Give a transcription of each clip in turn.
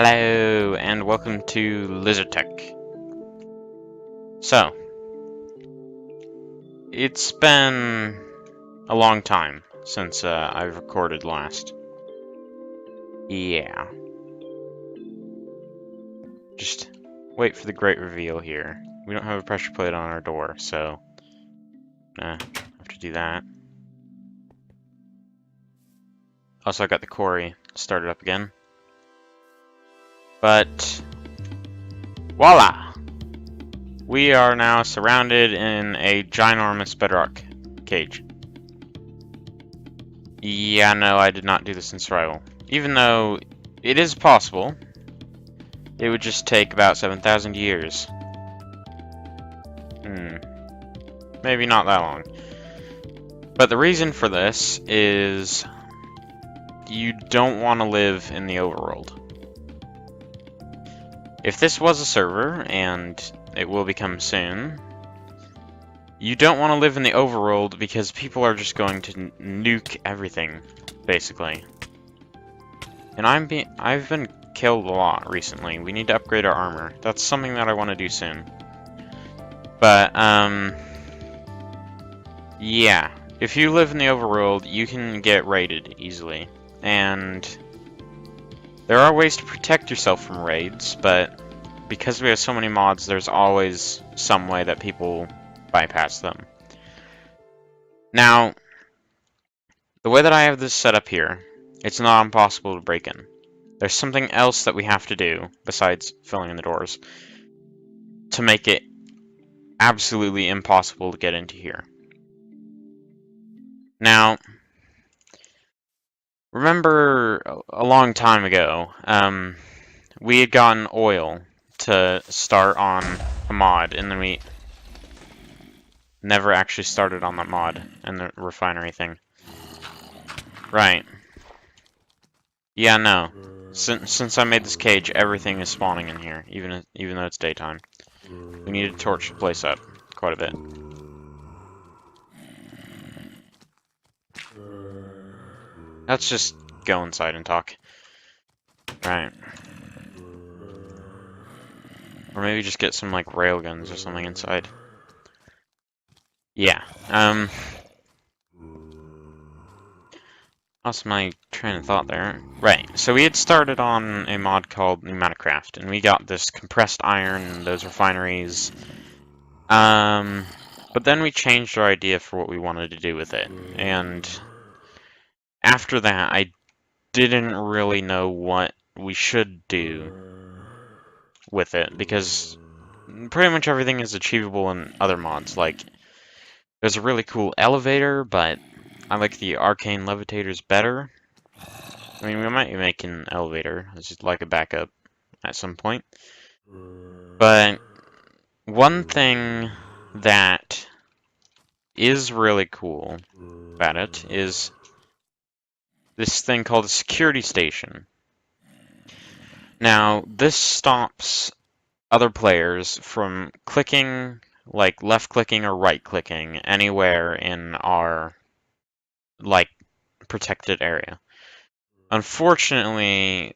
Hello, and welcome to LizzardTech. So, it's been a long time since I've recorded last. Yeah. Just wait for the great reveal here. We don't have a pressure plate on our door, so have to do that. Also, I got the quarry started up again. But, voila! We are now surrounded in a ginormous bedrock cage. Yeah, no, I did not do this in survival. Even though it is possible, it would just take about 7,000 years. Maybe not that long. But the reason for this is you don't want to live in the overworld. If this was a server, and it will become soon, you don't want to live in the overworld because people are just going to nuke everything, basically. And I've been killed a lot recently. We need to upgrade our armor. That's something that I want to do soon. But, yeah. If you live in the overworld, you can get raided easily. And there are ways to protect yourself from raids, but because we have so many mods, there's always some way that people bypass them. Now, the way that I have this set up here, it's not impossible to break in. There's something else that we have to do, besides filling in the doors, to make it absolutely impossible to get into here. Now, remember a long time ago, we had gotten oil to start on a mod, and then we never actually started on that mod and the refinery thing. Right. Yeah, no. Since I made this cage, everything is spawning in here, even though it's daytime. We need to torch the place up quite a bit. Let's just go inside and talk. Right. Or maybe just get some, like, railguns or something inside. Yeah, lost my train of thought there. Right, so we had started on a mod called Pneumaticraft, and we got this compressed iron and those refineries. But then we changed our idea for what we wanted to do with it, and after that, I didn't really know what we should do with it, because pretty much everything is achievable in other mods. Like, there's a really cool elevator, but I like the arcane levitators better. I mean, we might make an elevator as just like a backup at some point. But one thing that is really cool about it is this thing called a security station. Now, this stops other players from clicking, like left-clicking or right-clicking anywhere in our, like, protected area. Unfortunately,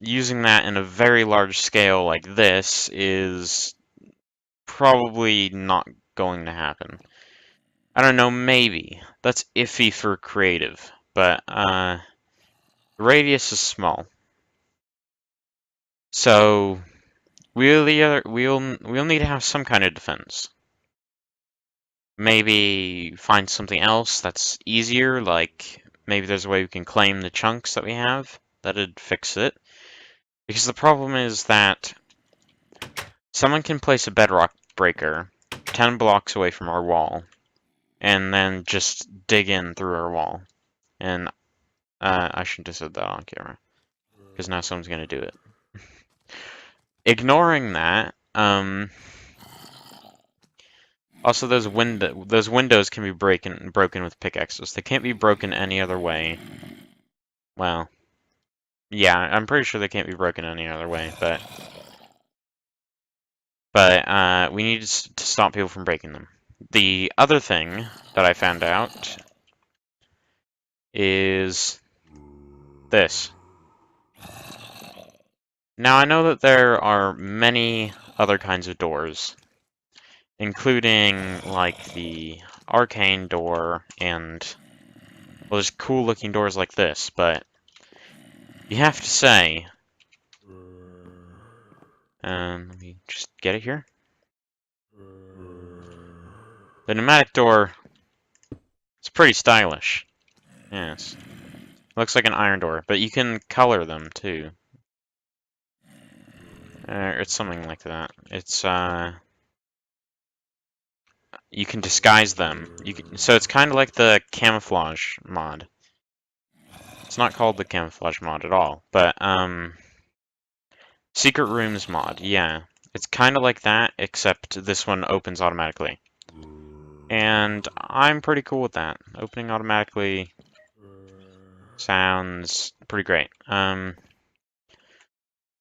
using that in a very large scale like this is probably not going to happen. I don't know, maybe. That's iffy for creative, but the radius is small. So we'll need to have some kind of defense. Maybe find something else that's easier, like maybe there's a way we can claim the chunks that we have. That'd fix it. Because the problem is that someone can place a bedrock breaker 10 blocks away from our wall, and then just dig in through our wall. And I shouldn't have said that on camera, because now someone's going to do it. Ignoring that, also those windows can be broken with pickaxes. They can't be broken any other way. Well, yeah, I'm pretty sure they can't be broken any other way, but we need to stop people from breaking them. The other thing that I found out is this. Now, I know that there are many other kinds of doors, including, like, the arcane door and, well, there's cool-looking doors like this, but you have to say, let me just get it here. The pneumatic door is pretty stylish. Yes. Looks like an iron door, but you can color them, too. It's something like that. It's, you can disguise them. So it's kind of like the camouflage mod. It's not called the camouflage mod at all, but, Secret Rooms mod, yeah. It's kind of like that, except this one opens automatically. And I'm pretty cool with that. Opening automatically sounds pretty great.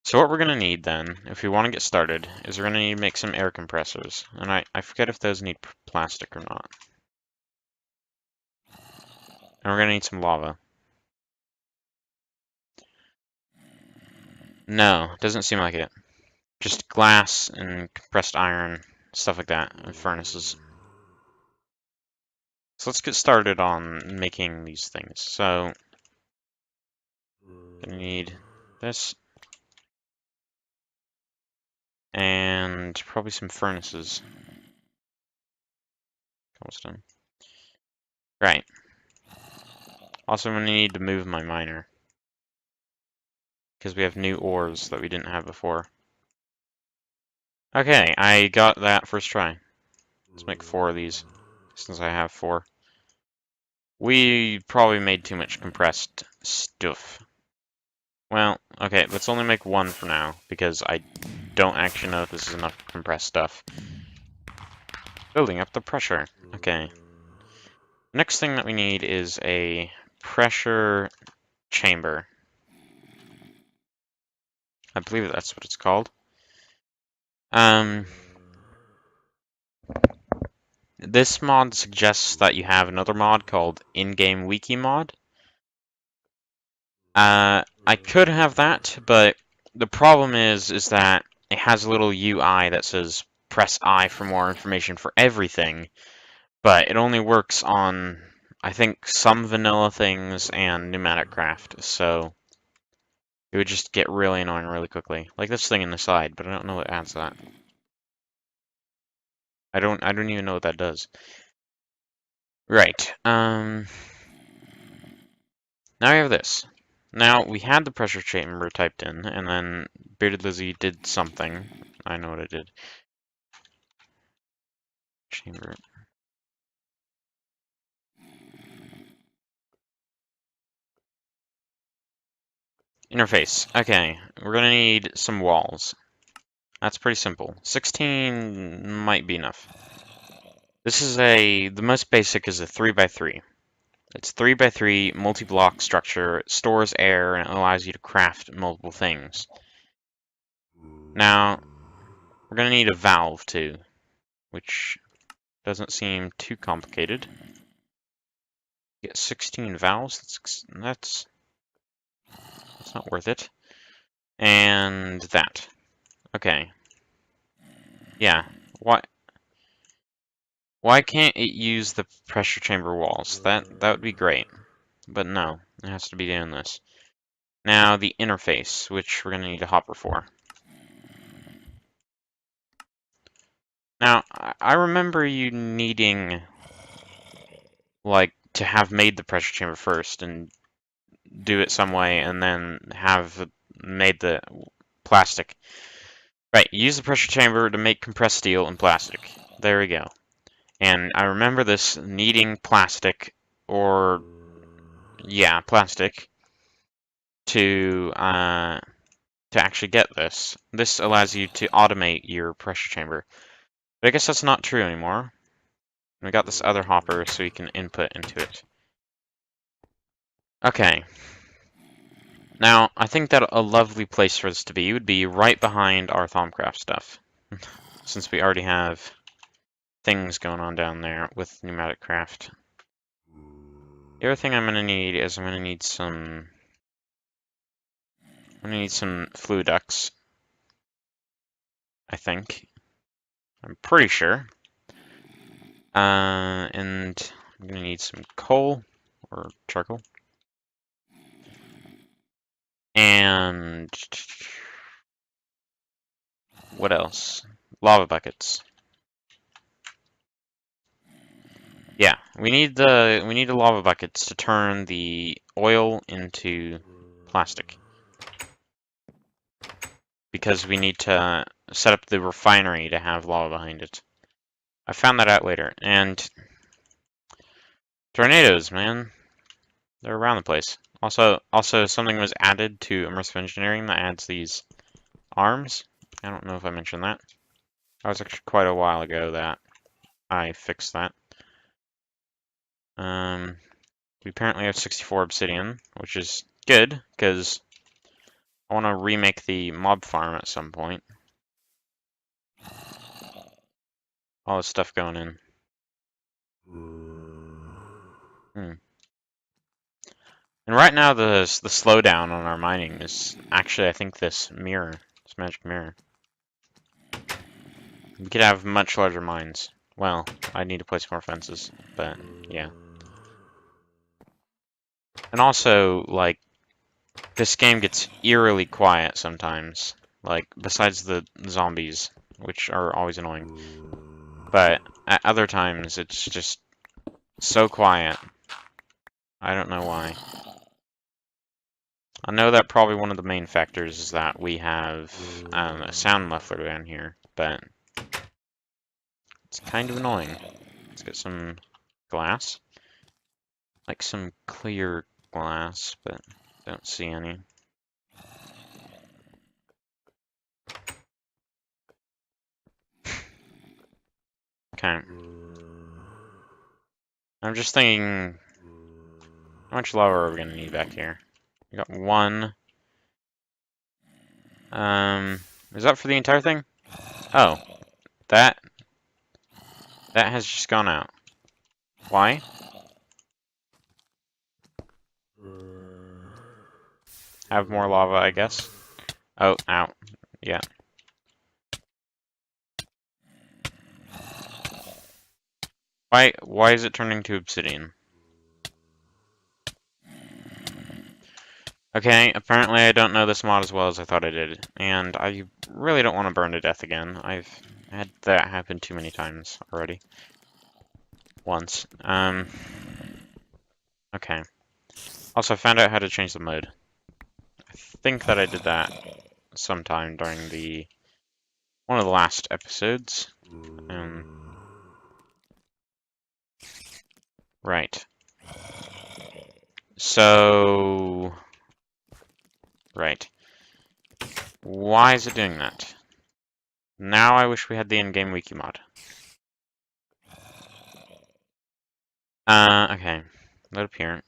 So what we're going to need then, if we want to get started, is we're going to need to make some air compressors. And I forget if those need plastic or not. And we're going to need some lava. No, doesn't seem like it. Just glass and compressed iron, stuff like that, and furnaces. So let's get started on making these things. So, gonna need this. And probably some furnaces. Almost done. Right. Also, I'm gonna need to move my miner. Because we have new ores that we didn't have before. Okay, I got that first try. Let's make 4 of these, since I have 4. We probably made too much compressed stuff. Well, okay, let's only make 1 for now, because I don't actually know if this is enough compressed stuff. Building up the pressure. Okay. Next thing that we need is a pressure chamber. I believe that's what it's called. This mod suggests that you have another mod called In-Game Wiki mod. I could have that, but the problem is that it has a little UI that says press I for more information for everything, but it only works on, I think, some vanilla things and pneumatic craft, so it would just get really annoying really quickly. Like this thing in the side, but I don't know what adds that. I don't even know what that does. Right. Now we have this. Now, we had the pressure chamber typed in, and then Bearded Lizzie did something. I know what it did. Chamber. Interface. Okay, we're gonna need some walls. That's pretty simple. 16 might be enough. This is the most basic is a 3x3. It's 3x3 multi-block structure, it stores air, and it allows you to craft multiple things. Now, we're gonna need a valve too, which doesn't seem too complicated. Get 16 valves, that's not worth it. And that. Okay. Yeah. Why can't it use the pressure chamber walls? That would be great. But no, it has to be doing this. Now the interface, which we're gonna need a hopper for. Now, I remember you needing, like, to have made the pressure chamber first and do it some way and then have made the plastic. Right, use the pressure chamber to make compressed steel and plastic. There we go. And I remember this needing plastic, or, yeah, plastic, to actually get this. This allows you to automate your pressure chamber. But I guess that's not true anymore. We got this other hopper so we can input into it. Okay. Now, I think that a lovely place for this to be would be right behind our Thaumcraft stuff. Since we already have things going on down there with pneumatic craft. The other thing I'm going to need is I'm going to need some gonna need some fluid ducts, I think. I'm pretty sure. And I'm gonna need some coal or charcoal. And what else? Lava buckets. Yeah, we need the lava buckets to turn the oil into plastic. Because we need to set up the refinery to have lava behind it. I found that out later. And tornadoes, man. They're around the place. Also something was added to immersive engineering that adds these arms. I don't know if I mentioned that. That was actually quite a while ago that I fixed that. We apparently have 64 obsidian, which is good, because I want to remake the mob farm at some point. All this stuff going in. And right now the slowdown on our mining is actually, I think, this mirror, this magic mirror. We could have much larger mines. Well, I need to place more fences, but yeah. And also, like, this game gets eerily quiet sometimes. Like, besides the zombies, which are always annoying. But at other times, it's just so quiet. I don't know why. I know that probably one of the main factors is that we have a sound muffler down here, but it's kind of annoying. Let's get some glass. Like some clear glass, but don't see any. Okay. I'm just thinking, how much lava are we gonna need back here? We got one. Is that for the entire thing? Oh, that has just gone out. Why? Have more lava, I guess. Oh, out. Yeah. Why is it turning to obsidian? Okay, apparently I don't know this mod as well as I thought I did, and I really don't want to burn to death again. I've had that happen too many times already. Once. Okay. Also, I found out how to change the mode. I think that I did that sometime during one of the last episodes. Right. So... Right. Why is it doing that? Now I wish we had the in-game wiki mod. Okay. Load up here.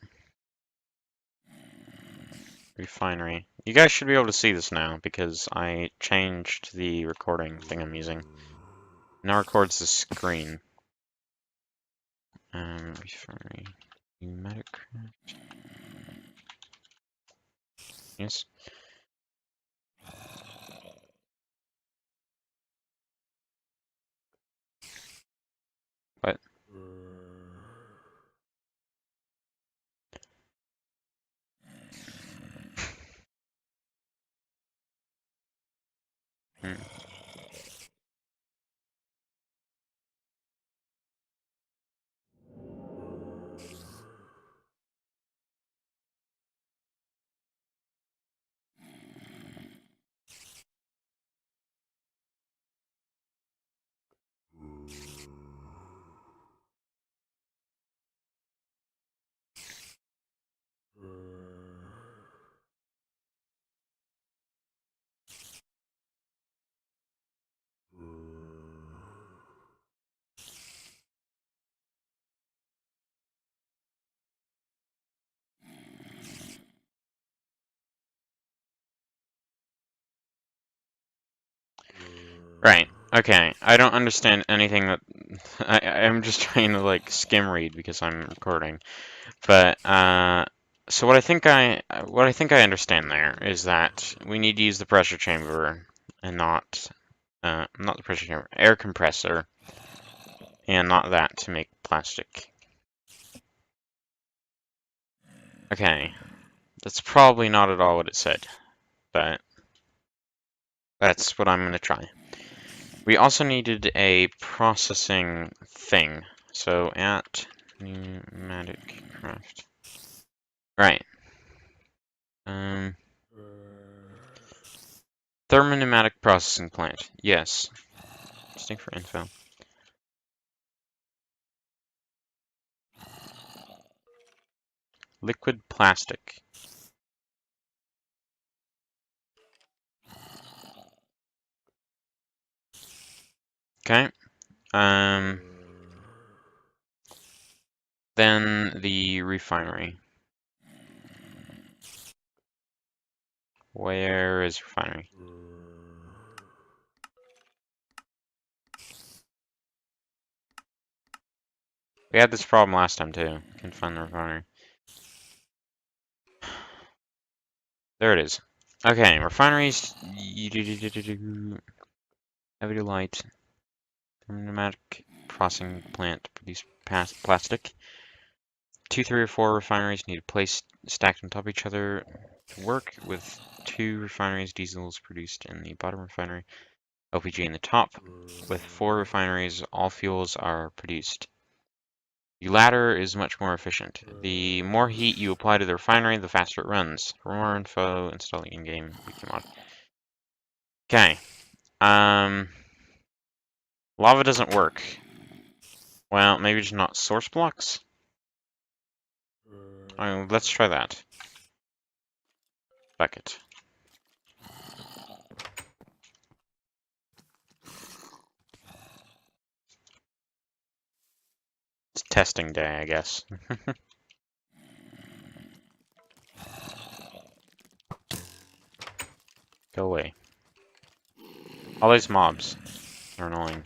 Refinery. You guys should be able to see this now, because I changed the recording thing I'm using. Now records the screen. Refinery. Metacraft. Yes. What? Hmm. Right. Okay. I don't understand anything that... I'm just trying to, like, skim read because I'm recording. But, So what I think I understand there is that we need to use the pressure chamber and not the pressure chamber, air compressor, and not that to make plastic. Okay, that's probably not at all what it said, but that's what I'm going to try. We also needed a processing thing, so at pneumatic craft. Right. Thermopneumatic processing plant. Yes. Testing for info. Liquid plastic. Okay. Then the refinery. Where is refinery? We had this problem last time too. Couldn't find the refinery. There it is. Okay, refineries. Heavy light. Pneumatic processing plant to produce plastic. 2, 3, or 4 refineries need to place stacked on top of each other to work. With 2 refineries, diesel is produced in the bottom refinery, LPG in the top. With 4 refineries, all fuels are produced. The latter is much more efficient. The more heat you apply to the refinery, the faster it runs. For more info, installing in-game wiki mod. Okay. Lava doesn't work. Well, maybe just not source blocks? Let's try that. Bucket. It's testing day, I guess. Go away. All these mobs are annoying.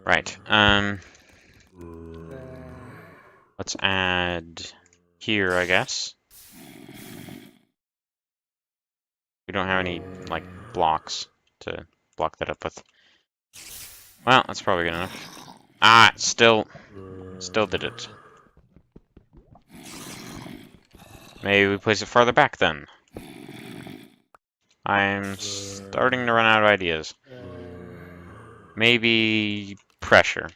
Right, let's add here, I guess. We don't have any, like, blocks to block that up with. Well, that's probably good enough. Ah, still did it. Maybe we place it farther back then. I'm starting to run out of ideas. Maybe pressure.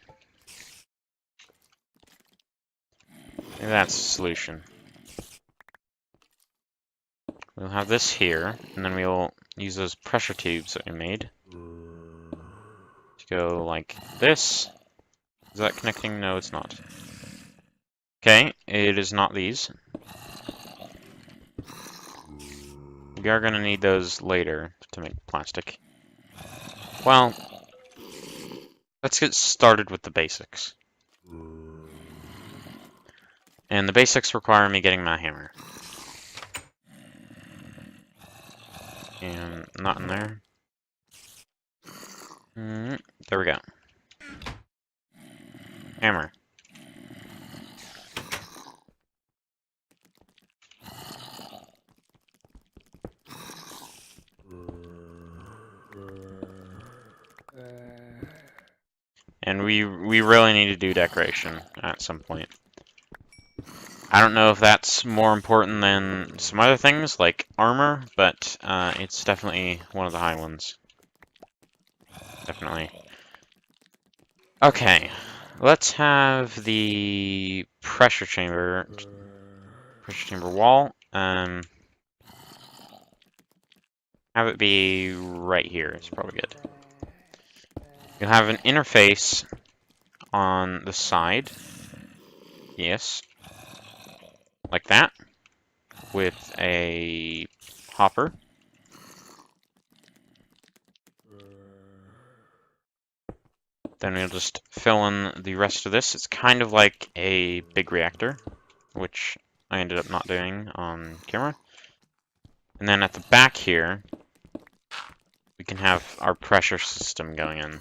Maybe that's the solution. We'll have this here, and then we'll use those pressure tubes that we made to go like this. Is that connecting? No, it's not. Okay, it is not these. We are going to need those later to make plastic. Well, let's get started with the basics. And the basics require me getting my hammer. And not in there. There we go. Hammer. And we really need to do decoration at some point. I don't know if that's more important than some other things, like armor, but it's definitely one of the high ones. Definitely. Okay, let's have the pressure chamber wall. Have it be right here. It's probably good. You'll have an interface on the side. Yes. Like that. With a hopper. Then we'll just fill in the rest of this. It's kind of like a big reactor, which I ended up not doing on camera. And then at the back here, we can have our pressure system going in.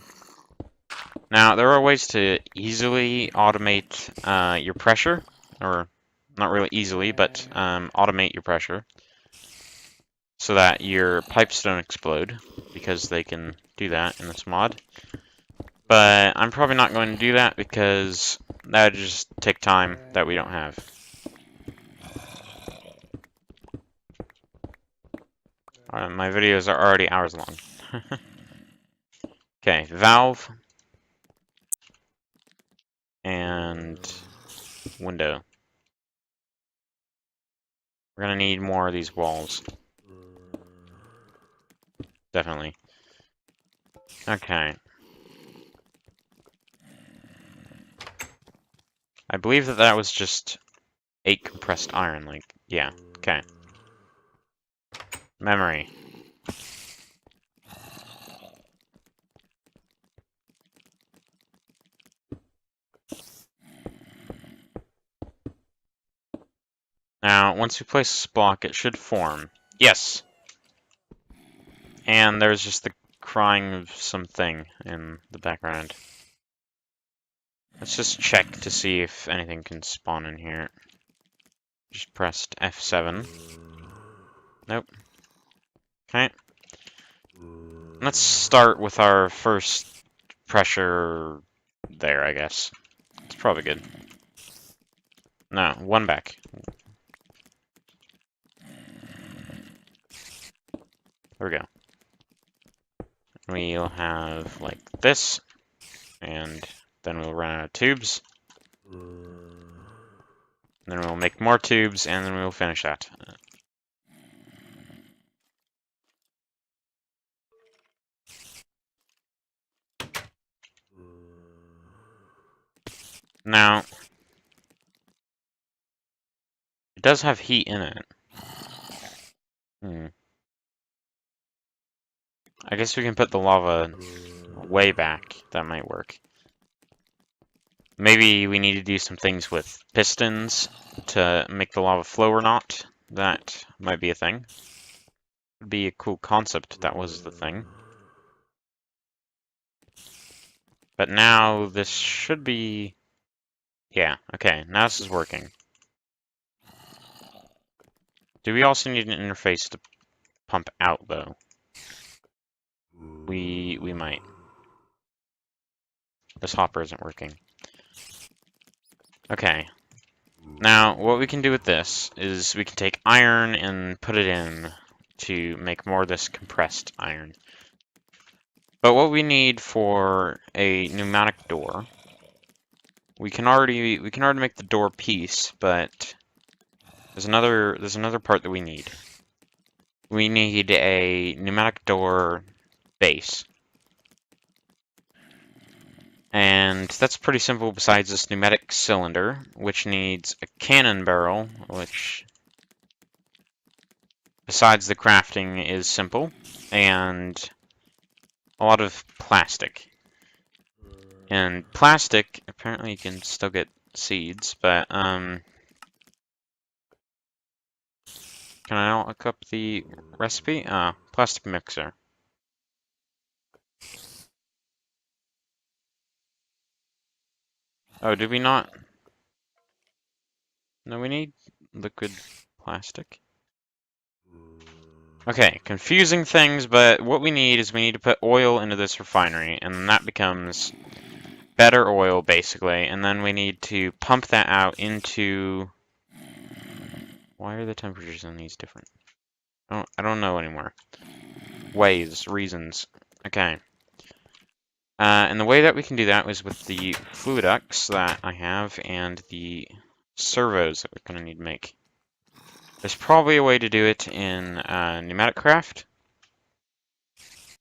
Now, there are ways to easily automate your pressure, or not really easily, but automate your pressure so that your pipes don't explode, because they can do that in this mod. But I'm probably not going to do that because that would just take time that we don't have. My videos are already hours long. Okay, valve and window. We're gonna need more of these walls. Definitely. Okay. I believe that that was just 8 compressed iron, like, yeah, okay. Memory. Now, once we place this block, it should form. Yes! And there's just the crying of something in the background. Let's just check to see if anything can spawn in here. Just pressed F7. Nope. Okay. Let's start with our first pressure there, I guess. It's probably good. No, one back. There we go. We'll have like this, and then we'll run out of tubes. Then we'll make more tubes, and then we'll finish that. Now, it does have heat in it. I guess we can put the lava way back. That might work. Maybe we need to do some things with pistons to make the lava flow or not. That might be a thing. Would be a cool concept if that was the thing. But now this should be... Yeah, okay, now this is working. Do we also need an interface to pump out, though? We might. This hopper isn't working. Okay. Now, what we can do with this is we can take iron and put it in to make more of this compressed iron. But what we need for a pneumatic door, we can already make the door piece, but there's another part that we need. We need a pneumatic door base. And that's pretty simple besides this pneumatic cylinder, which needs a cannon barrel, which, besides the crafting, is simple, and a lot of plastic. And plastic, apparently you can still get seeds, but, can I look up the recipe? Plastic mixer. Oh, did we not? No, we need liquid plastic. Okay, confusing things, but what we need is we need to put oil into this refinery, and then that becomes better oil, basically, and then we need to pump that out into... Why are the temperatures on these different? I don't know anymore. Ways, reasons. Okay. And the way that we can do that is with the fluid ducts that I have and the servos that we're going to need to make. There's probably a way to do it in pneumatic craft.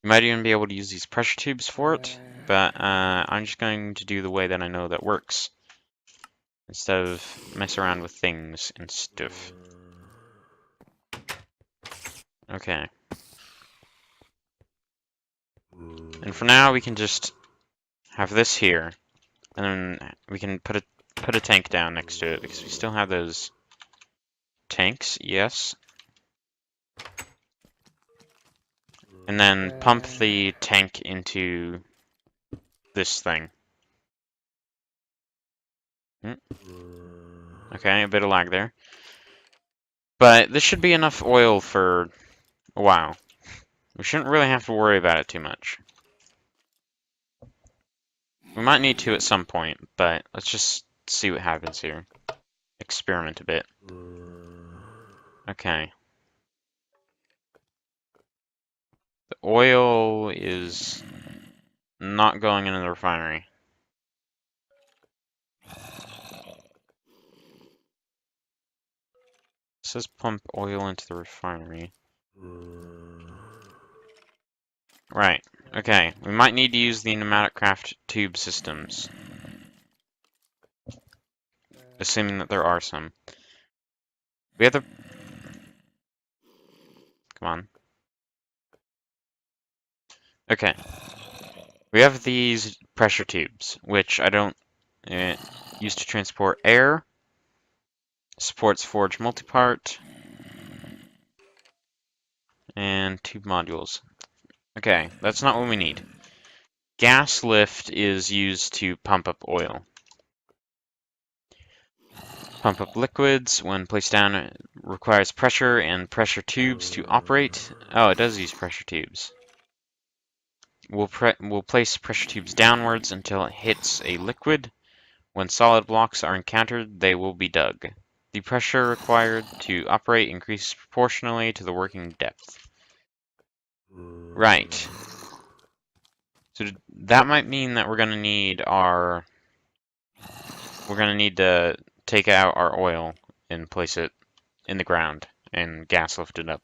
You might even be able to use these pressure tubes for it, but I'm just going to do the way that I know that works, instead of mess around with things and stuff. Okay. And for now, we can just have this here, and then we can put a tank down next to it, because we still have those tanks, yes. And then pump the tank into this thing. Okay, a bit of lag there. But this should be enough oil for a while. We shouldn't really have to worry about it too much. We might need to at some point, but let's just see what happens here. Experiment a bit. Okay. The oil is not going into the refinery. It says pump oil into the refinery. Right. Okay. We might need to use the pneumatic craft tube systems. Assuming that there are some. We have the... Come on. Okay. We have these pressure tubes, which I don't use to transport air. Supports forge multipart. And tube modules. Okay, that's not what we need. Gas lift is used to pump up oil. Pump up liquids when placed down requires pressure and pressure tubes to operate. Oh, it does use pressure tubes. We'll place pressure tubes downwards until it hits a liquid. When solid blocks are encountered, they will be dug. The pressure required to operate increases proportionally to the working depth. Right. So that might mean that we're going to need our... We're going to need to take out our oil and place it in the ground and gas lift it up.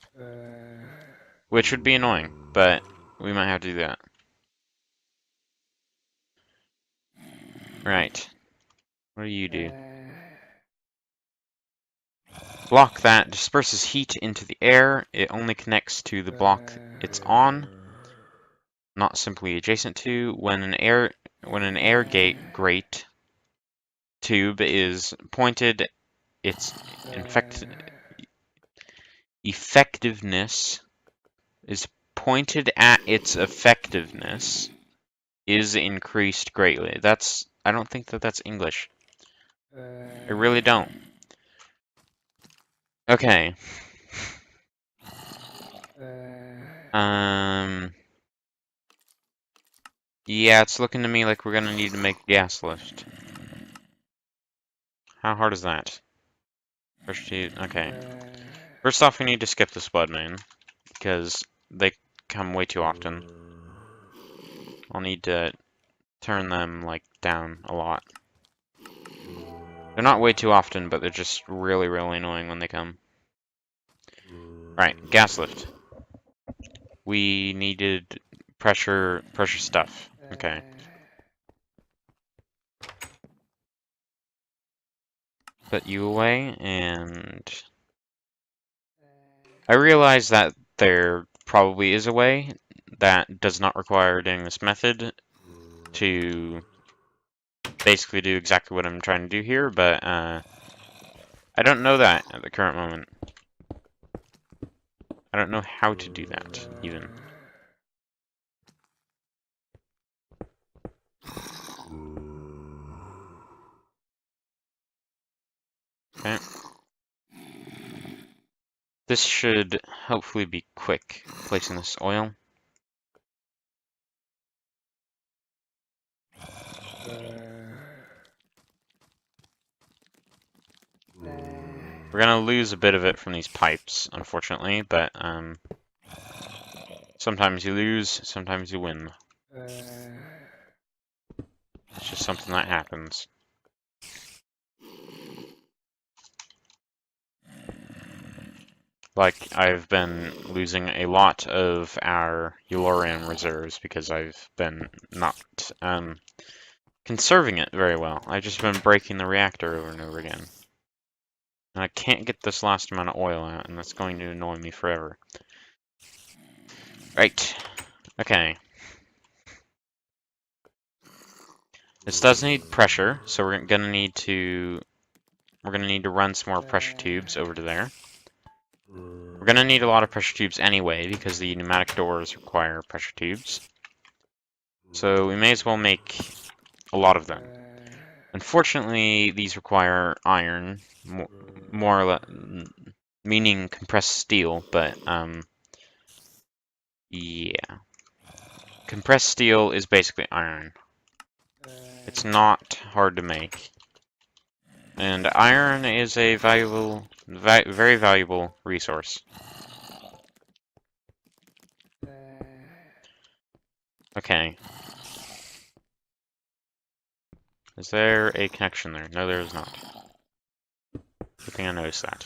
Which would be annoying, but we might have to do that. Right. What do you do? Block that disperses heat into the air. It only connects to the block it's on, not simply adjacent to. When an air grate tube is pointed, its effectiveness is pointed at its effectiveness is increased greatly. I don't think that's English. I really don't. Okay. Yeah, it's looking to me like we're gonna need to make gas lift. How hard is that? Okay. First off, we need to skip the spud main, because they come way too often. I'll need to turn them, like, down a lot. They're not way too often, but they're just really, really annoying when they come. Right, gas lift. We needed pressure stuff. Okay. Put you away, and... I realize that there probably is a way that does not require doing this method to basically do exactly what I'm trying to do here, but I don't know that at the current moment. I don't know how to do that, even. Okay. This should hopefully be quick, placing this oil. We're gonna lose a bit of it from these pipes, unfortunately, but sometimes you lose, sometimes you win. It's just something that happens. Like, I've been losing a lot of our uranium reserves because I've been not conserving it very well. I've just been breaking the reactor over and over again. And I can't get this last amount of oil out, and that's going to annoy me forever. Right. Okay. This does need pressure, so we're gonna need to run some more pressure tubes over to there. We're gonna need a lot of pressure tubes anyway, because the pneumatic doors require pressure tubes. So we may as well make a lot of them. Unfortunately, these require iron, more or less, meaning compressed steel, but, yeah. Compressed steel is basically iron. It's not hard to make. And iron is a very valuable resource. Okay. Is there a connection there? No, there is not. Good thing I noticed that.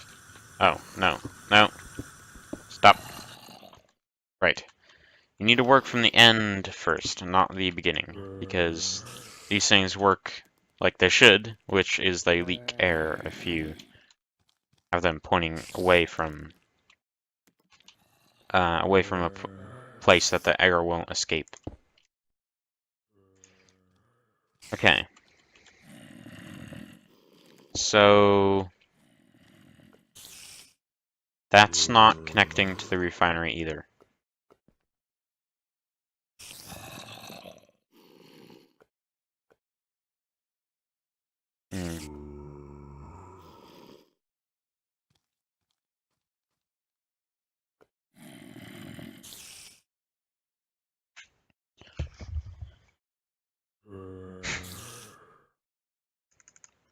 Oh, no. No. Stop. Right. You need to work from the end first, not the beginning, because these things work like they should, which is they leak air if you have them pointing away from a place that the air won't escape. Okay. So that's not connecting to the refinery either.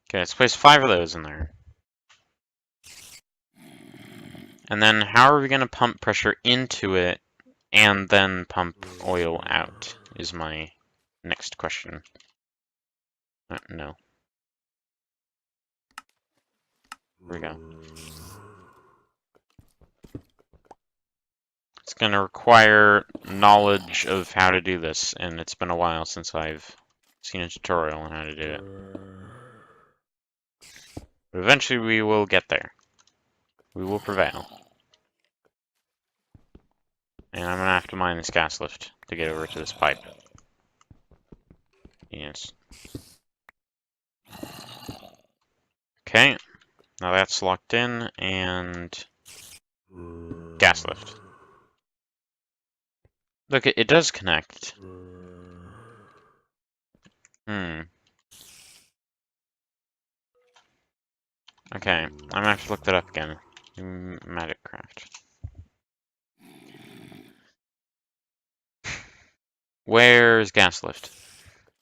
Okay, let's place 5 of those in there. And then how are we going to pump pressure into it and then pump oil out is my next question. No. Here we go. It's going to require knowledge of how to do this, and it's been a while since I've seen a tutorial on how to do it. But eventually we will get there. We will prevail. And I'm going to have to mine this gas lift to get over to this pipe. Yes. Okay. Now that's locked in, and gas lift. Look, it does connect. Okay, I'm gonna have to look that up again. Magic craft. Where's gas lift?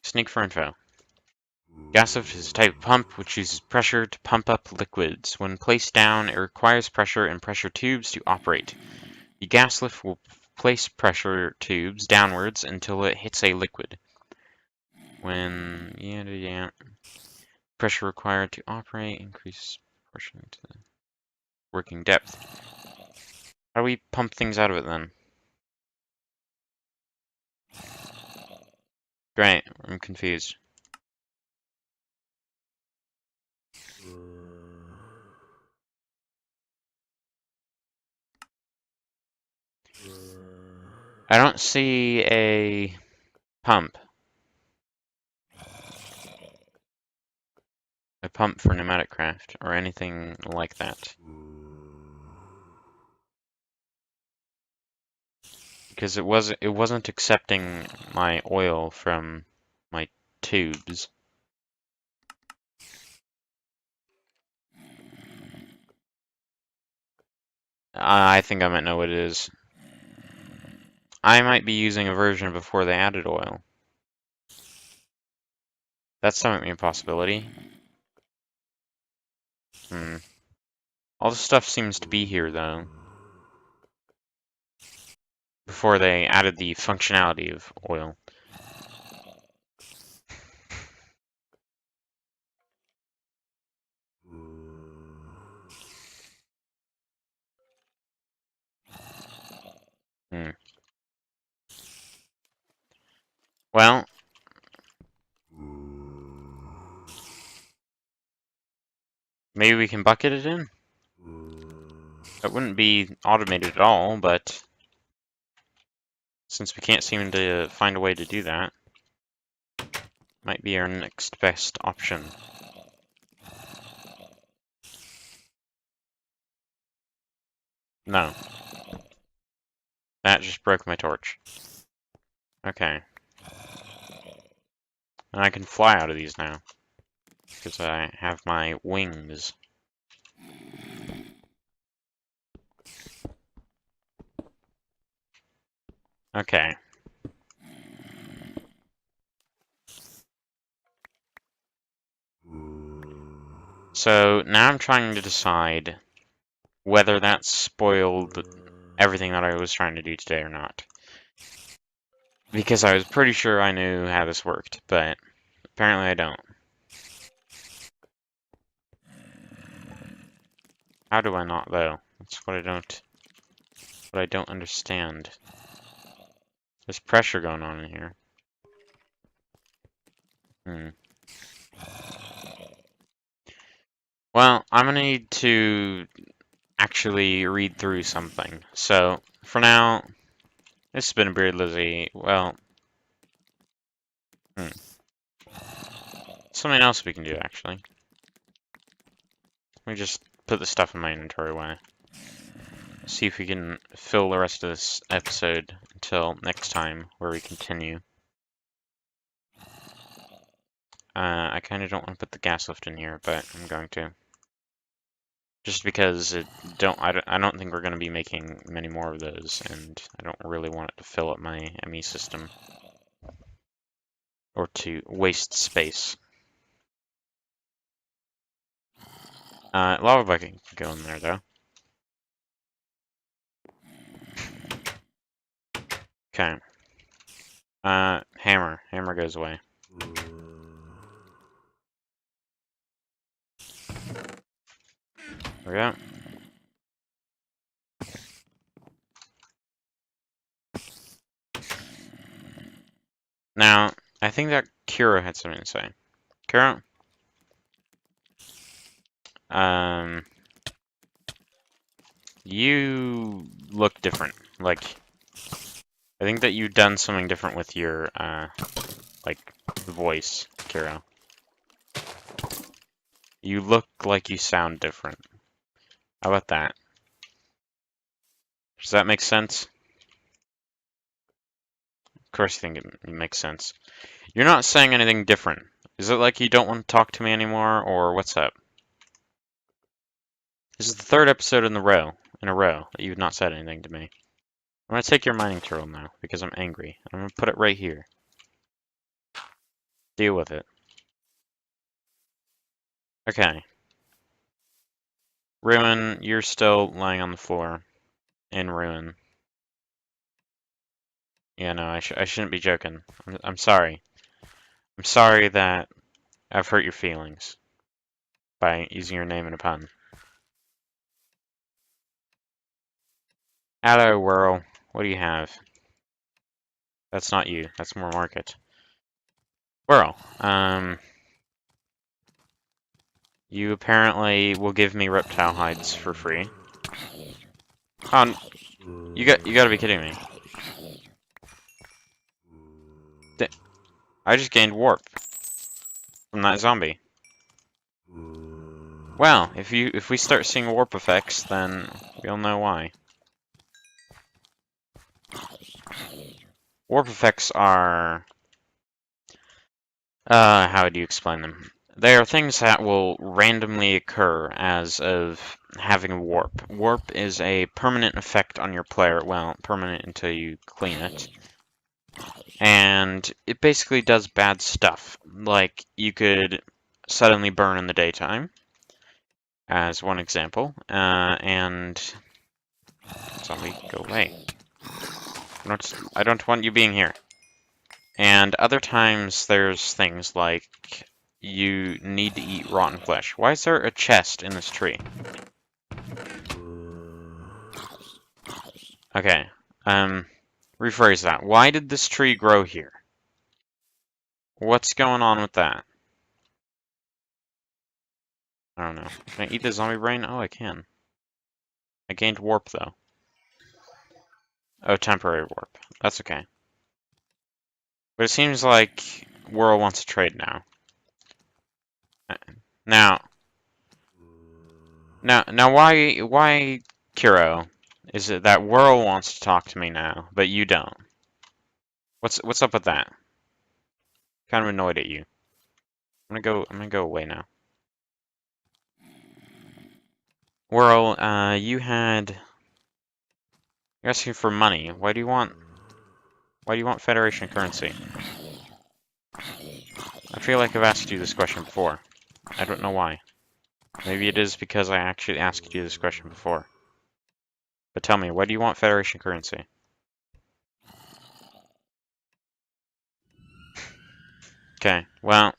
Sneak for info. Gas lift is a type of pump which uses pressure to pump up liquids. When placed down, it requires pressure and pressure tubes to operate. The gas lift will place pressure tubes downwards until it hits a liquid. When pressure required to operate, increase pressure to the working depth. How do we pump things out of it then? Great, I'm confused. I don't see a pump. A pump for pneumatic craft or anything like that. Because it wasn't accepting my oil from my tubes. I think I might know what it is. I might be using a version before they added oil. That's not a possibility. All the stuff seems to be here, though. Before they added the functionality of oil. Well, maybe we can bucket it in? It wouldn't be automated at all, but since we can't seem to find a way to do that, might be our next best option. No. That just broke my torch. Okay. And I can fly out of these now. because I have my wings. Okay. So now I'm trying to decide whether that spoiled everything that I was trying to do today or not. Because I was pretty sure I knew how this worked, but apparently I don't. How do I not, though? That's what I don't understand. There's pressure going on in here. Well, I'm gonna need to actually read through something. So, for now, this has been a Beard Lizzie. Well, something else we can do, actually. Let me just put the stuff in my inventory away. See if we can fill the rest of this episode until next time, where we continue. I kind of don't want to put the gas lift in here, but I'm going to. Just because I don't think we're going to be making many more of those, and I don't really want it to fill up my ME system. Or to waste space. Lava bucket can go in there, though. Okay. Hammer. Hammer goes away. There we go. Now, I think that Kuro had something to say. Kuro? You look different. Like, I think that you've done something different with your, like, voice, Kuro. You look like you sound different. How about that? Does that make sense? Of course you think it makes sense. You're not saying anything different. Is it like you don't want to talk to me anymore, or what's up? This is the third episode in a row that you've not said anything to me. I'm gonna take your mining turtle now, because I'm angry. I'm gonna put it right here. Deal with it. Okay. Ruin, you're still lying on the floor. In ruin. Yeah, no, I shouldn't be joking. I'm sorry. I'm sorry that I've hurt your feelings by using your name in a pun. Hello, Whirl. What do you have? That's not you. That's more market. Whirl, you apparently will give me reptile hides for free. Oh, you gotta be kidding me. I just gained warp from that zombie. Well, if we start seeing warp effects, then we'll know why. Warp effects are how do you explain them? They are things that will randomly occur as of having warp. Warp is a permanent effect on your player. Well, permanent until you clean it. And it basically does bad stuff. Like, you could suddenly burn in the daytime, as one example, and zombie, go away. I don't want you being here. And other times there's things like you need to eat rotten flesh. Why is there a chest in this tree? Okay, rephrase that. Why did this tree grow here? What's going on with that? I don't know. Can I eat the zombie brain? Oh, I can. I gained warp, though. Oh, temporary warp. That's okay. But it seems like Whirl wants to trade now. Now, why, Kuro? Is it that Whirl wants to talk to me now, but you don't? What's up with that? Kind of annoyed at you. I'm gonna go away now. Whirl, you're asking for money. Why do you want Federation currency? I feel like I've asked you this question before. I don't know why. Maybe it is because I actually asked you this question before. But tell me, why do you want Federation currency? Okay, well,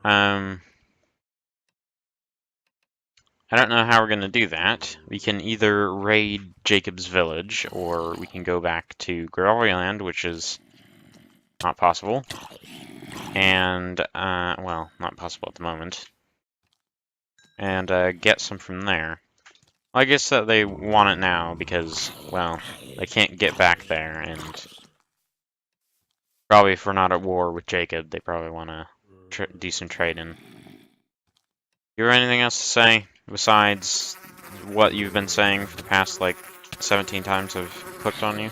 I don't know how we're gonna do that. We can either raid Jacob's village, or we can go back to Gravelland, which is not possible. And, well, not possible at the moment. And, get some from there. Well, I guess that they want it now because, well, they can't get back there, and probably if we're not at war with Jacob, they probably want a decent trade-in. You have anything else to say besides what you've been saying for the past, like, 17 times I've clicked on you?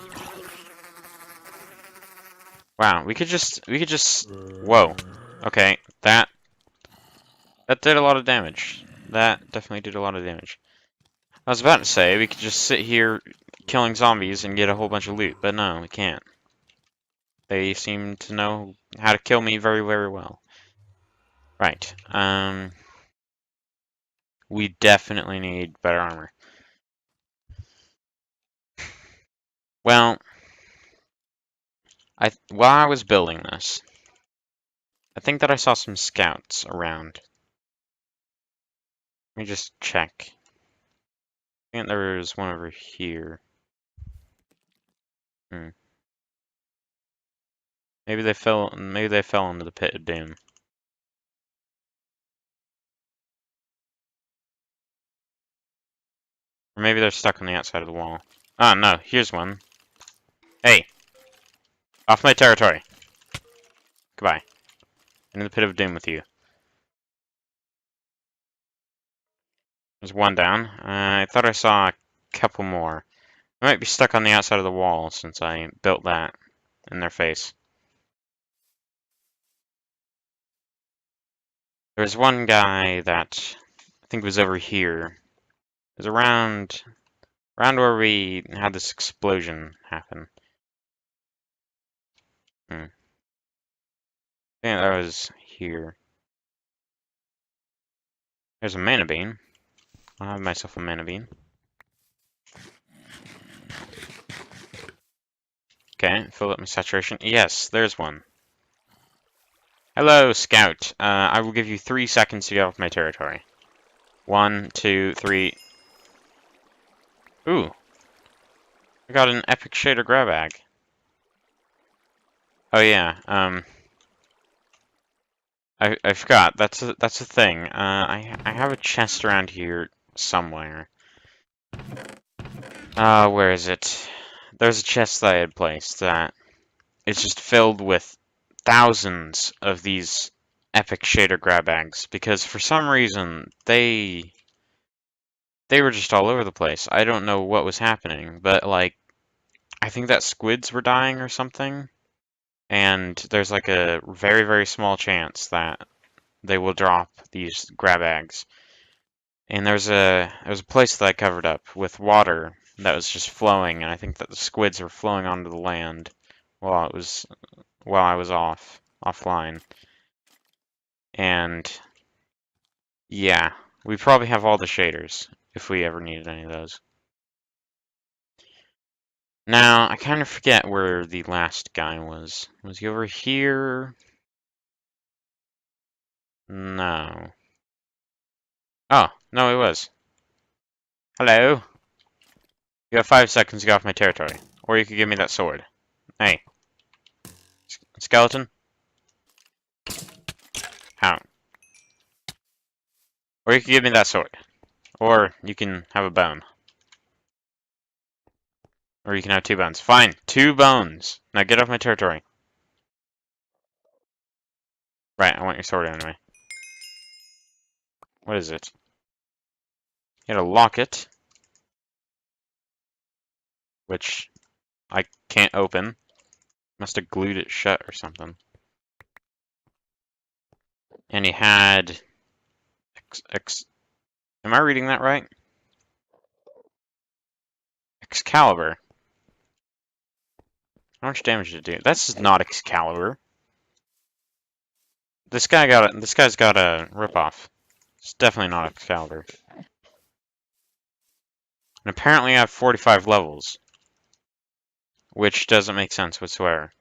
Wow, we could just, whoa. Okay, that did a lot of damage. That definitely did a lot of damage. I was about to say, we could just sit here killing zombies and get a whole bunch of loot, but no, we can't. They seem to know how to kill me very, very well. Right, we definitely need better armor. Well, while I was building this, I think that I saw some scouts around. Let me just check. I think there's one over here. Maybe they fell into the pit of doom. Or maybe they're stuck on the outside of the wall. Ah, no, here's one. Hey! Off my territory! Goodbye. Into the pit of doom with you. There's one down. I thought I saw a couple more. They might be stuck on the outside of the wall since I built that in their face. There's one guy that I think was over here. It was around where we had this explosion happen. I think that was here. There's a mana bean. I'll have myself a mana bean. Okay, fill up my saturation. Yes, there's one. Hello, Scout. I will give you 3 seconds to get off my territory. 1, 2, 3. Ooh. I got an epic shader grab bag. Oh yeah, I forgot. That's a thing. I have a chest around here somewhere. Where is it? There's a chest that I had placed that is just filled with thousands of these epic shader grab bags because for some reason they were just all over the place. I don't know what was happening, but like I think that squids were dying or something, and there's like a very, very small chance that they will drop these grab bags. And there was a place that I covered up with water that was just flowing, and I think that the squids were flowing onto the land while I was offline. And yeah, we probably have all the shaders if we ever needed any of those. Now, I kind of forget where the last guy was. Was he over here? No. Oh, no, he was. Hello? You have 5 seconds to get off my territory. Or you could give me that sword. Hey. Skeleton? How? Or you could give me that sword. Or you can have a bone. Or you can have 2 bones. Fine, 2 bones. Now get off my territory. Right, I want your sword anyway. What is it? You had a locket. Which I can't open. Must have glued it shut or something. And he had Am I reading that right? Excalibur. How much damage did it do? That's not Excalibur. This guy's got a ripoff. It's definitely not Excalibur. And apparently I have 45 levels, which doesn't make sense whatsoever.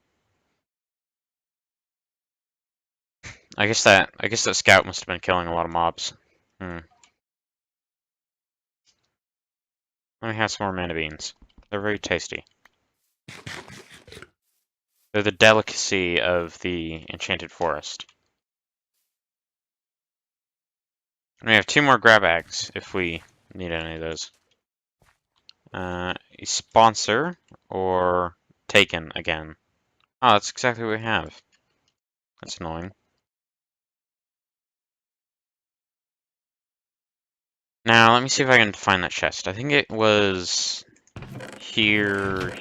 I guess that scout must have been killing a lot of mobs. Let me have some more mana beans. They're very tasty. They're the delicacy of the enchanted forest. And we have 2 more grab bags if we need any of those. A sponsor or taken again. Oh, that's exactly what we have. That's annoying. Now, let me see if I can find that chest. I think it was here.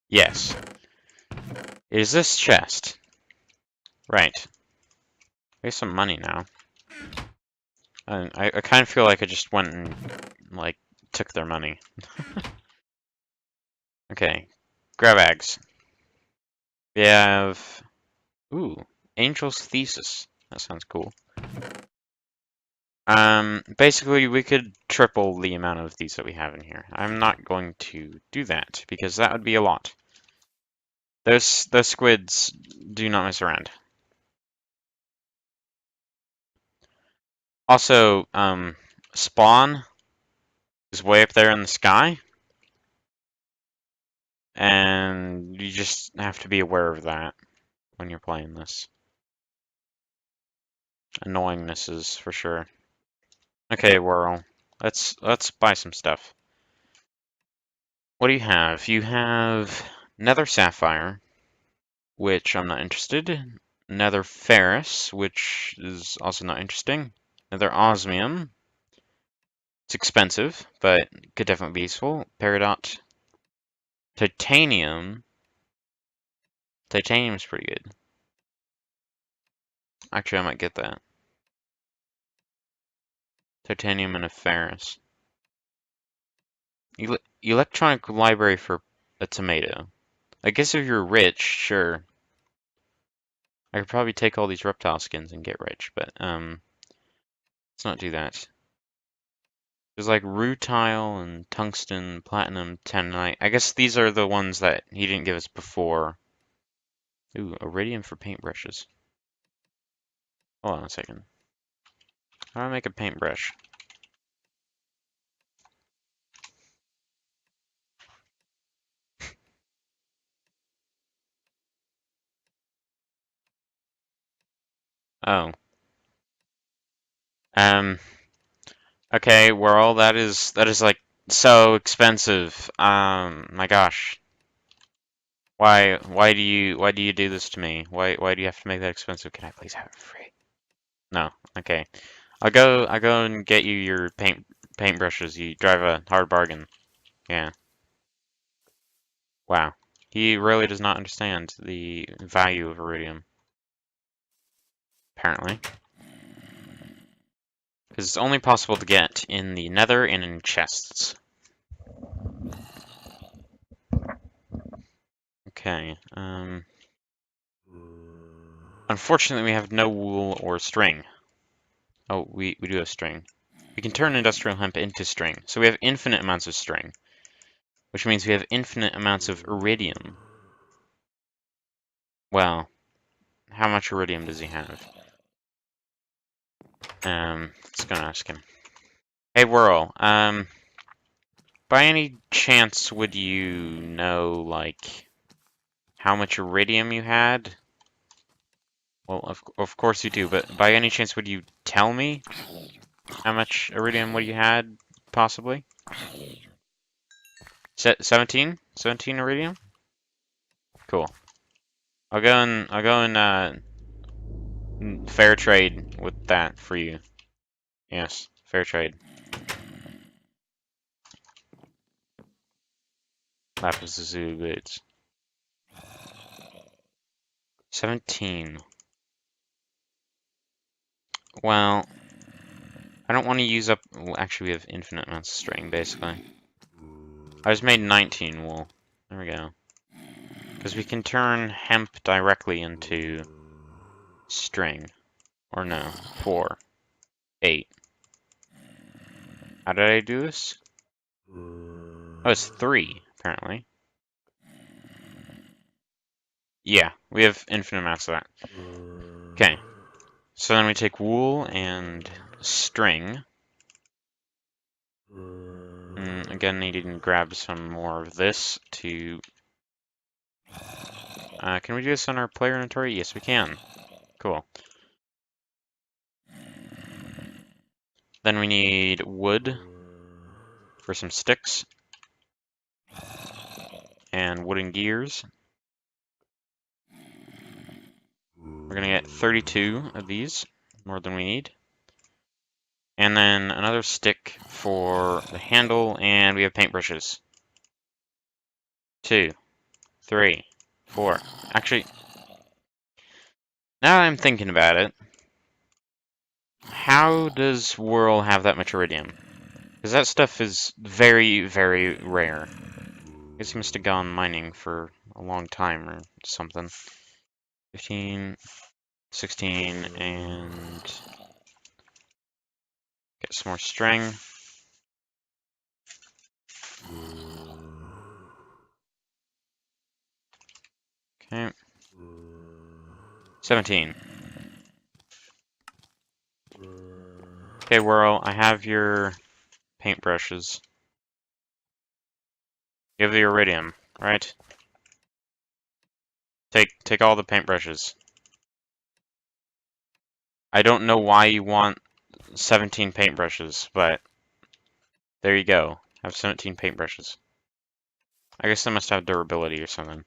Yes. It is this chest. Right. We have some money now. And I kind of feel like I just went and, like, took their money. Okay. Grab bags. We have... Ooh. Angel's Thesis. That sounds cool. Basically, we could triple the amount of these that we have in here. I'm not going to do that, because that would be a lot. Those squids do not mess around. Also, spawn is way up there in the sky, and you just have to be aware of that when you're playing this. Annoyingnesses, for sure. Okay, Whirl. Let's buy some stuff. What do you have? You have Nether Sapphire, which I'm not interested. Nether Ferrous, which is also not interesting. Nether Osmium. It's expensive, but could definitely be useful. Peridot. Titanium. Titanium's pretty good. Actually, I might get that. Titanium and a Ferrous. Electronic library for a tomato. I guess if you're rich, sure. I could probably take all these reptile skins and get rich, but let's not do that. There's like rutile and tungsten, platinum, tanninite. I guess these are the ones that he didn't give us before. Ooh, iridium for paintbrushes. Hold on a second. How do I make a paintbrush? Oh. Um. Okay, well, that is like so expensive. My gosh. Why do you do this to me? Why do you have to make that expensive? Can I please have it free? No. Okay. I'll go and get you your paintbrushes. You drive a hard bargain. Yeah. Wow. He really does not understand the value of iridium. Apparently. Because it's only possible to get in the nether and in chests. Okay, unfortunately we have no wool or string. Oh, we do have string. We can turn industrial hemp into string. So we have infinite amounts of string. Which means we have infinite amounts of iridium. Well, how much iridium does he have? Let's go ask him. Hey, Whirl, by any chance would you know, like, how much iridium you had? Well, of course you do, but by any chance would you tell me how much iridium what you had, possibly? 17? 17 iridium? Cool. I'll go and fair trade with that for you. Yes, fair trade. Lapis Lazuli boots. 17. Well, I don't want to use up... Well, actually, we have infinite amounts of string, basically. I just made 19 wool. There we go. Because we can turn hemp directly into string. Or no, 4, 8. How did I do this? Oh, it's 3, apparently. Yeah, we have infinite amounts of that. Okay, so then we take wool and string. Again, needing to grab some more of this to... can we do this on our player inventory? Yes, we can. Cool. Then we need wood for some sticks. And wooden gears. We're gonna get 32 of these, more than we need. And then another stick for the handle, and we have paintbrushes. 2, 3, 4. Actually, now I'm thinking about it, how does Whirl have that much iridium? Because that stuff is very, very rare. I guess he must have gone mining for a long time or something. 15, 16, and get some more string. Okay. 17. Okay, Whirl, I have your paintbrushes. You have the iridium, right? Take all the paintbrushes. I don't know why you want 17 paintbrushes, but there you go. Have 17 paintbrushes. I guess they must have durability or something.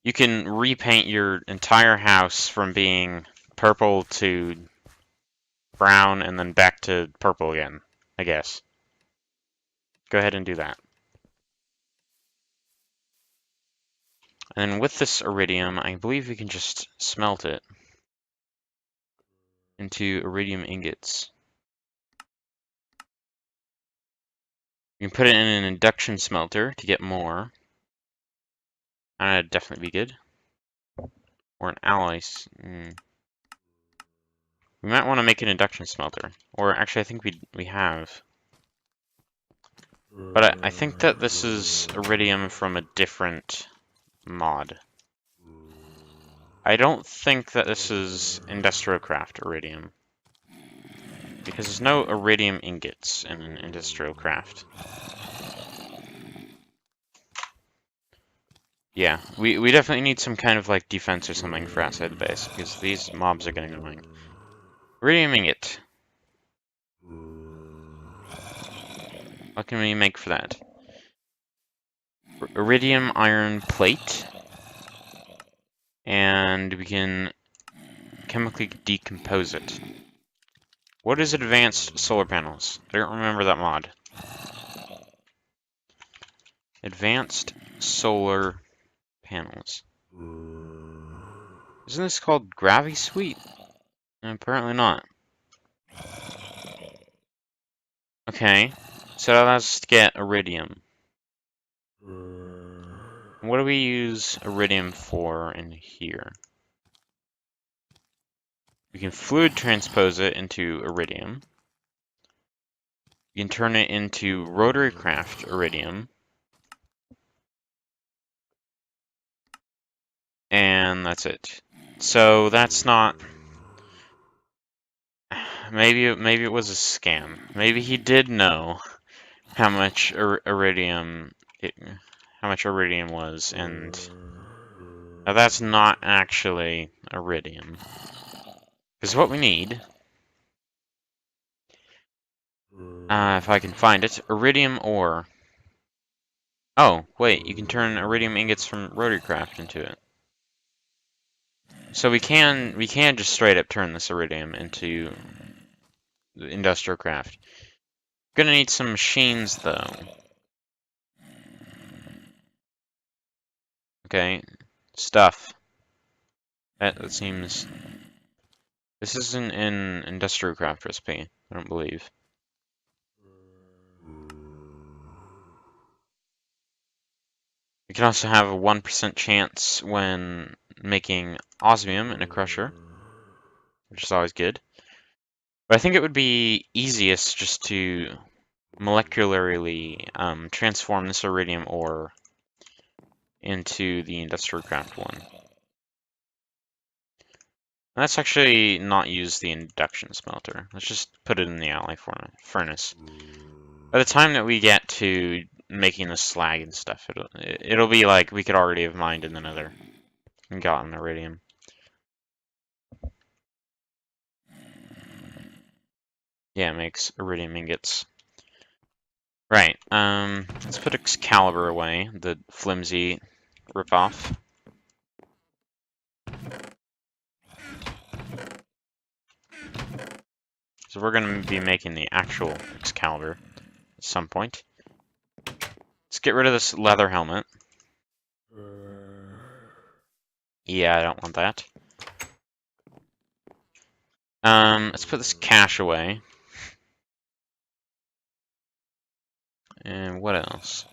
You can repaint your entire house from being purple to brown and then back to purple again, I guess. Go ahead and do that. And then with this iridium, I believe we can just smelt it into iridium ingots. You can put it in an induction smelter to get more. That'd definitely be good. Or an alloy. We might want to make an induction smelter. Or actually, I think we have. But I think that this is iridium from a different mod. I don't think that this is industrial craft iridium. Because there's no iridium ingots in an industrial craft. Yeah, we definitely need some kind of like defense or something for outside the base, because these mobs are getting annoying. Iridium ingot. What can we make for that? Iridium iron plate. And we can chemically decompose it. What is advanced solar panels? I don't remember that mod. Advanced solar panels. Isn't this called Gravity Suite? Apparently not. Okay, so that allows us to get iridium. What do we use iridium for in here? We can fluid transpose it into iridium. We can turn it into rotary craft iridium. And that's it. So that's not... Maybe it was a scam. Maybe he did know how much iridium was, and that's not actually iridium. Because what we need, if I can find it, iridium ore. Oh, wait, you can turn iridium ingots from rotary craft into it. So we can just straight up turn this iridium into industrial craft. Gonna need some machines though. Okay, stuff. That seems This isn't an industrial craft recipe, I don't believe. We can also have a 1% chance when making osmium in a crusher, which is always good. But I think it would be easiest just to molecularly transform this iridium ore into the industrial craft one. Let's actually not use the induction smelter. Let's just put it in the ally furnace. By the time that we get to making the slag and stuff, it'll be like we could already have mined in the nether and gotten iridium. Yeah, it makes iridium ingots. Right, let's put Excalibur away, the flimsy ripoff. So we're going to be making the actual Excalibur at some point. Let's get rid of this leather helmet. Yeah, I don't want that. Let's put this cache away. And what else?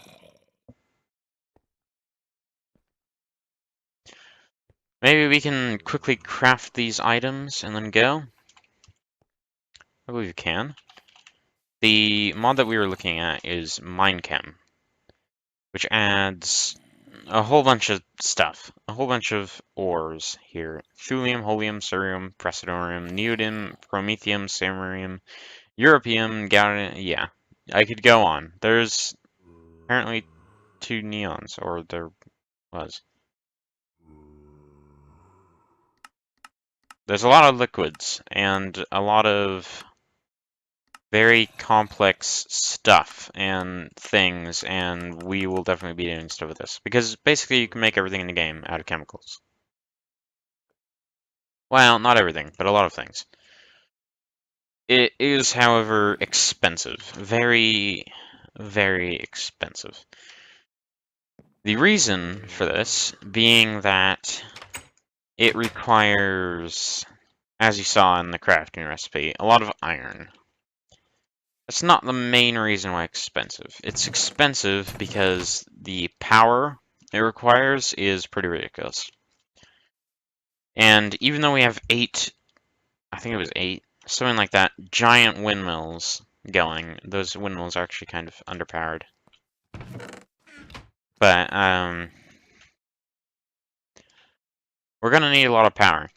Maybe we can quickly craft these items and then go? I believe we can. The mod that we were looking at is Minechem, which adds a whole bunch of stuff. A whole bunch of ores here. Thulium, holium, cerium, praseodymium, neodymium, promethium, samarium, europium, gallium. Yeah, I could go on. There's apparently 2 neons, or there was. There's a lot of liquids and a lot of very complex stuff and things, and we will definitely be doing stuff with this. Because basically you can make everything in the game out of chemicals. Well, not everything, but a lot of things. It is, however, expensive. Very, very expensive. The reason for this being that it requires, as you saw in the crafting recipe, a lot of iron. That's not the main reason why it's expensive. It's expensive because the power it requires is pretty ridiculous. And even though we have 8, I think it was 8, something like that, giant windmills going, those windmills are actually kind of underpowered. But, we're going to need a lot of power.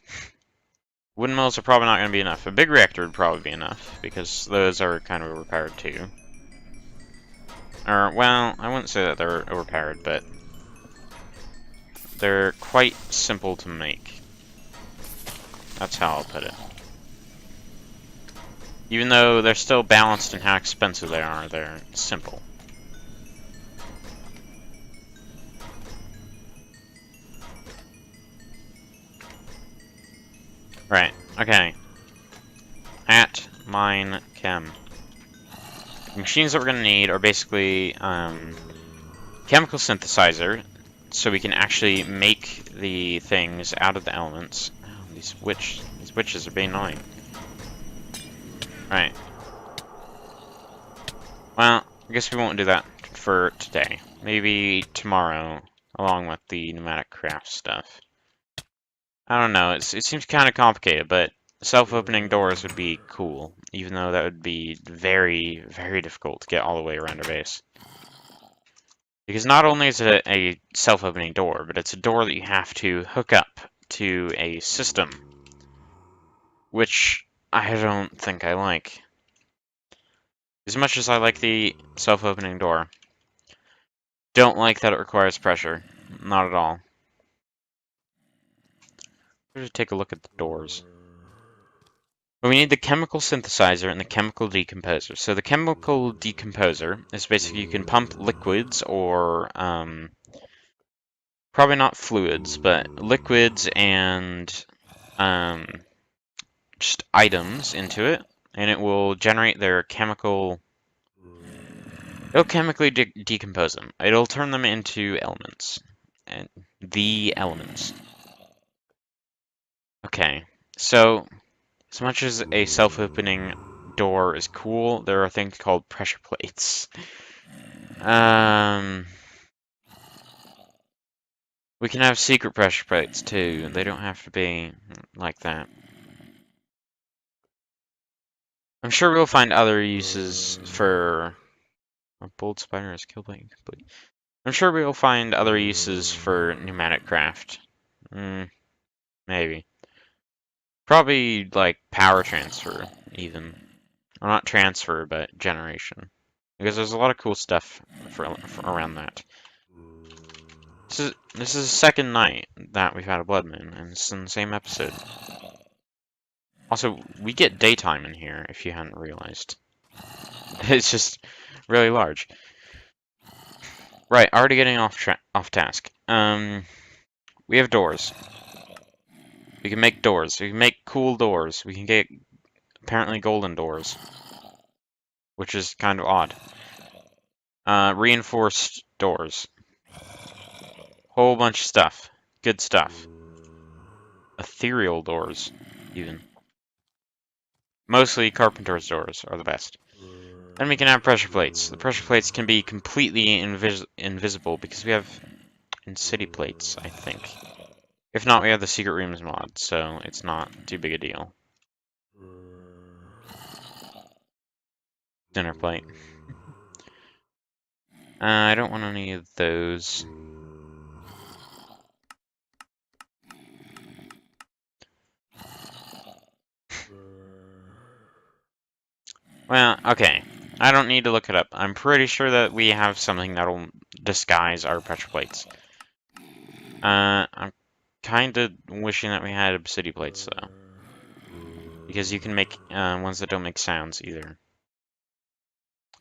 Windmills are probably not going to be enough. A big reactor would probably be enough, because those are kind of overpowered too. Or, well, I wouldn't say that they're overpowered, but they're quite simple to make. That's how I'll put it. Even though they're still balanced in how expensive they are, they're simple. Right, okay. At mine chem. The machines that we're going to need are basically chemical synthesizer, so we can actually make the things out of the elements. Oh, these witches are being annoying. Right. Well, I guess we won't do that for today. Maybe tomorrow, along with the pneumatic craft stuff. I don't know, it seems kind of complicated, but self-opening doors would be cool, even though that would be very, very difficult to get all the way around our base. Because not only is it a self-opening door, but it's a door that you have to hook up to a system, which I don't think I like. As much as I like the self-opening door, don't like that it requires pressure. Not at all. Let's take a look at the doors. But we need the chemical synthesizer and the chemical decomposer. So the chemical decomposer is basically you can pump liquids or probably not fluids, but liquids and just items into it, and it will generate their chemical. It'll chemically decompose them. It'll turn them into elements, and the elements. Okay, so As much as a self-opening door is cool, there are things called pressure plates. We can have secret pressure plates too. They don't have to be like that. I'm sure we'll find other uses for... A bold spider is killed by incomplete. I'm sure we'll find other uses for pneumatic craft. Maybe. Probably like power transfer, even. Well, not transfer, but generation. Because there's a lot of cool stuff for around that. This is the second night that we've had a blood moon, and it's in the same episode. Also, we get daytime in here, if you hadn't realized. It's just really large. Right, already getting off task. We have doors. We can make doors. We can make cool doors. We can get apparently golden doors, which is kind of odd. Reinforced doors. Whole bunch of stuff. Good stuff. Ethereal doors, even. Mostly carpenter's doors are the best. Then we can have pressure plates. The pressure plates can be completely invisible because we have in-city plates, I think. If not, we have the secret rooms mod, so it's not too big a deal. Dinner plate. I don't want any of those. Well, okay. I don't need to look it up. I'm pretty sure that we have something that'll disguise our pressure plates. I'm kind of wishing that we had obsidian plates, though. Because you can make ones that don't make sounds, either.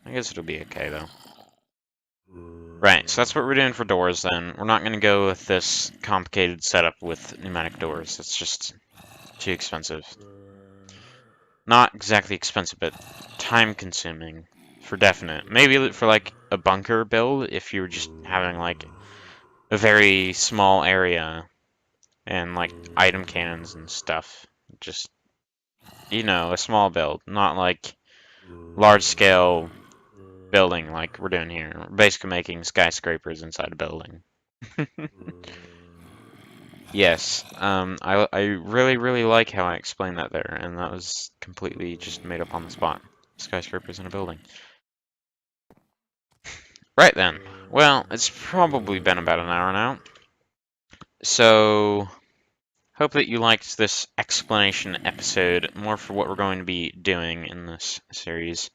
I guess it'll be okay, though. Right, so that's what we're doing for doors, then. We're not going to go with this complicated setup with pneumatic doors. It's just too expensive. Not exactly expensive, but time-consuming, for definite. Maybe for, like, a bunker build, if you were just having, like, a very small area, and, like, item cannons and stuff. Just, you know, a small build, not, like, large-scale building like we're doing here. We're basically making skyscrapers inside a building. Yes, I really like how I explained that there, and that was completely just made up on the spot. Skyscrapers in a building. Right then. Well, it's probably been about an hour now. So, hope that you liked this explanation episode, more for what we're going to be doing in this series.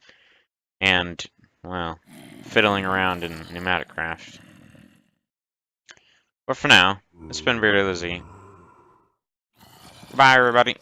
And, well, fiddling around in pneumatic craft. But for now, it's been Bearded Lizzie. Bye, everybody.